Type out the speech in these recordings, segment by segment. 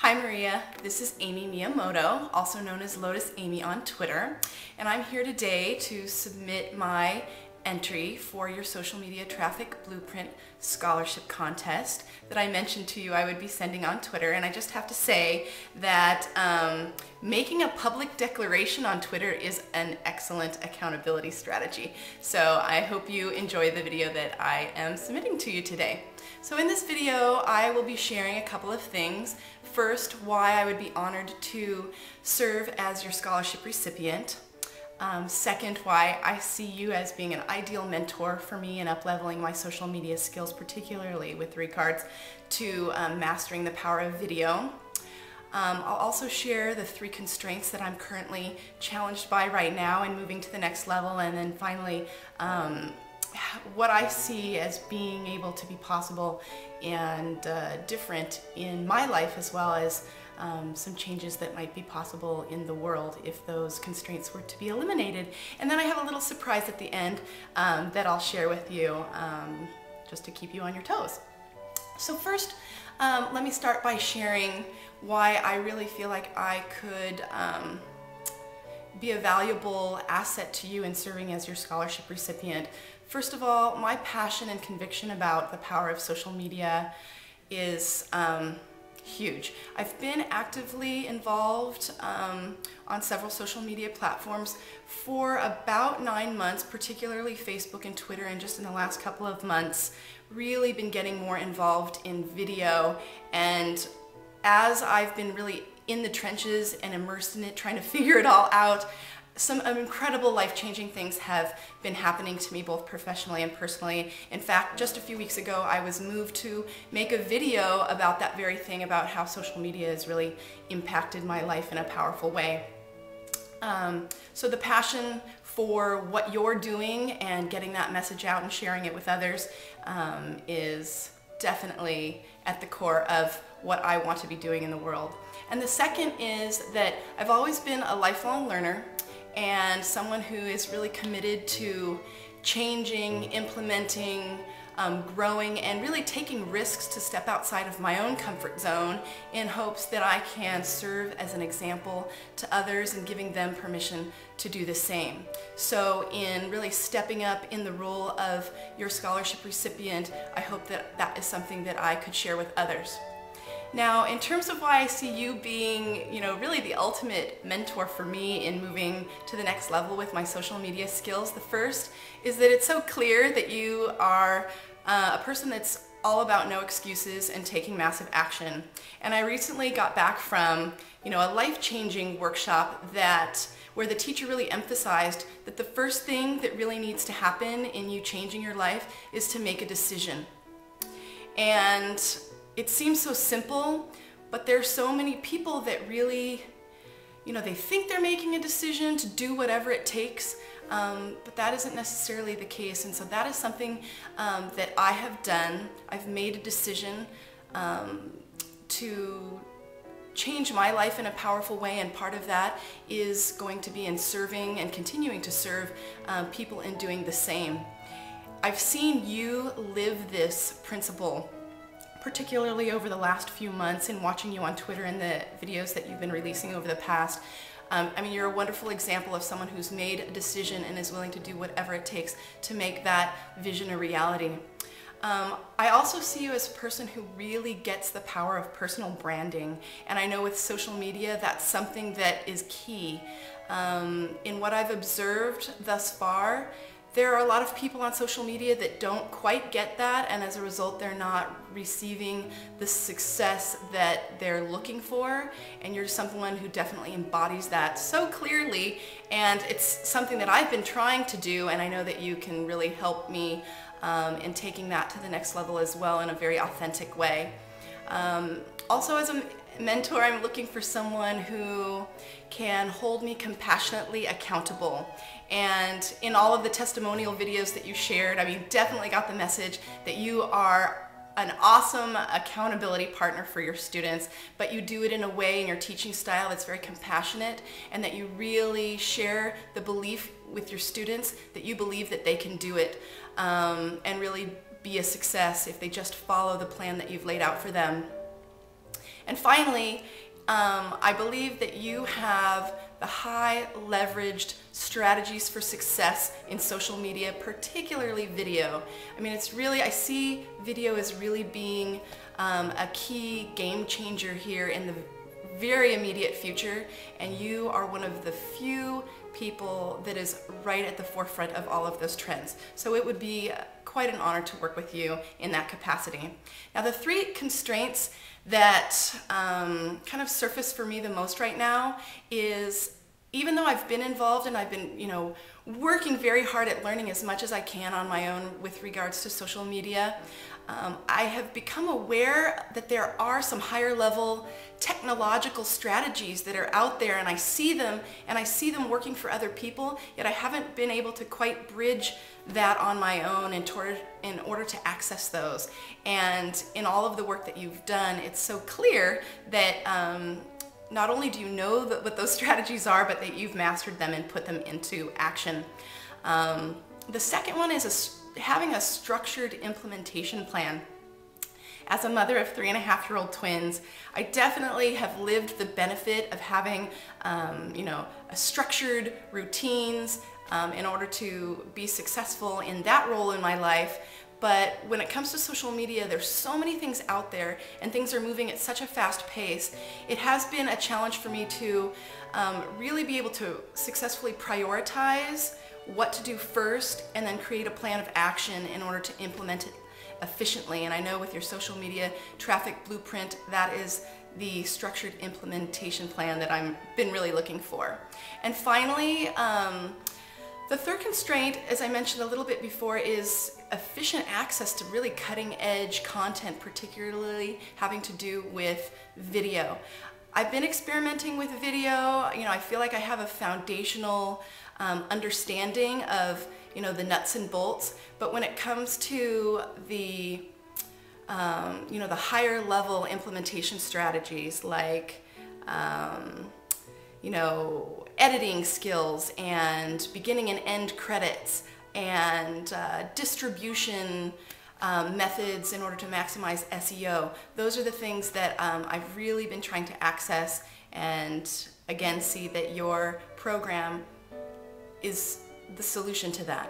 Hi Maria, this is Amy Miyamoto, also known as Lotus Amy on Twitter, and I'm here today to submit my entry for your social media traffic blueprint scholarship contest that I mentioned to you I would be sending on Twitter. And I just have to say that making a public declaration on Twitter is an excellent accountability strategy. So I hope you enjoy the video that I am submitting to you today. So in this video I will be sharing a couple of things. First, why I would be honored to serve as your scholarship recipient. Second, why I see you as being an ideal mentor for me in up-leveling my social media skills, particularly with regards to mastering the power of video. I'll also share the 3 constraints that I'm currently challenged by right now and moving to the next level. And then finally, what I see as being able to be possible and different in my life, as well as some changes that might be possible in the world if those constraints were to be eliminated. And then I have a little surprise at the end that I'll share with you just to keep you on your toes. So first, let me start by sharing why I really feel like I could be a valuable asset to you in serving as your scholarship recipient. First of all, my passion and conviction about the power of social media is huge. I've been actively involved on several social media platforms for about 9 months, particularly Facebook and Twitter, and just in the last couple of months really been getting more involved in video. And as I've been really in the trenches and immersed in it, trying to figure it all out, some incredible life-changing things have been happening to me both professionally and personally. In fact, just a few weeks ago I was moved to make a video about that very thing, about how social media has really impacted my life in a powerful way. So the passion for what you're doing and getting that message out and sharing it with others is definitely at the core of what I want to be doing in the world. And the second is that I've always been a lifelong learner and someone who is really committed to changing, implementing, growing, and really taking risks to step outside of my own comfort zone in hopes that I can serve as an example to others and giving them permission to do the same. So in really stepping up in the role of your scholarship recipient, I hope that that is something that I could share with others. Now, in terms of why I see you being, really the ultimate mentor for me in moving to the next level with my social media skills, the first is that it's so clear that you are a person that's all about no excuses and taking massive action. And I recently got back from, a life-changing workshop where the teacher really emphasized that the first thing that really needs to happen in you changing your life is to make a decision. And it seems so simple, but there's so many people that really, they think they're making a decision to do whatever it takes, but that isn't necessarily the case. And so that is something that I have done. I've made a decision to change my life in a powerful way, and part of that is going to be in serving and continuing to serve people in doing the same. I've seen you live this principle, particularly over the last few months in watching you on Twitter and the videos that you've been releasing over the past. You're a wonderful example of someone who's made a decision and is willing to do whatever it takes to make that vision a reality. I also see you as a person who really gets the power of personal branding, and I know with social media that's something that is key. In what I've observed thus far, there are a lot of people on social media that don't quite get that, and as a result they're not receiving the success that they're looking for, and you're someone who definitely embodies that so clearly, and it's something that I've been trying to do, and I know that you can really help me in taking that to the next level as well in a very authentic way. Also, as a mentor, I'm looking for someone who can hold me compassionately accountable. And in all of the testimonial videos that you shared, definitely got the message that you are an awesome accountability partner for your students, but you do it in a way in your teaching style that's very compassionate, and that you really share the belief with your students that you believe that they can do it and really be a success if they just follow the plan that you've laid out for them. And finally, I believe that you have the high leveraged strategies for success in social media, particularly video. I mean, it's really, I see video as really being a key game changer here in the very immediate future, and you are one of the few people that is right at the forefront of all of those trends. So it would be quite an honor to work with you in that capacity. Now, the three constraints that kind of surface for me the most right now is, even though I've been involved and I've been, working very hard at learning as much as I can on my own with regards to social media, I have become aware that there are some higher level technological strategies that are out there, and I see them working for other people, yet I haven't been able to quite bridge that on my own in order to access those. And in all of the work that you've done, it's so clear that not only do you know what those strategies are, but that you've mastered them and put them into action. The second one is having a structured implementation plan. As a mother of 3.5-year-old twins, I definitely have lived the benefit of having, a structured routines in order to be successful in that role in my life. But when it comes to social media, there's so many things out there and things are moving at such a fast pace. It has been a challenge for me to really be able to successfully prioritize what to do first and then create a plan of action in order to implement it efficiently. And I know with your social media traffic blueprint, that is the structured implementation plan that I've been really looking for. And finally, the third constraint, as I mentioned a little bit before, is efficient access to really cutting edge content, particularly having to do with video. I've been experimenting with video. I feel like I have a foundational understanding of the nuts and bolts, but when it comes to the the higher level implementation strategies like editing skills and beginning and end credits and distribution methods in order to maximize SEO. Those are the things that I've really been trying to access, and again see that your program is the solution to that.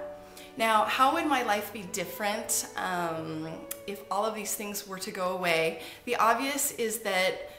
Now, how would my life be different if all of these things were to go away? The obvious is that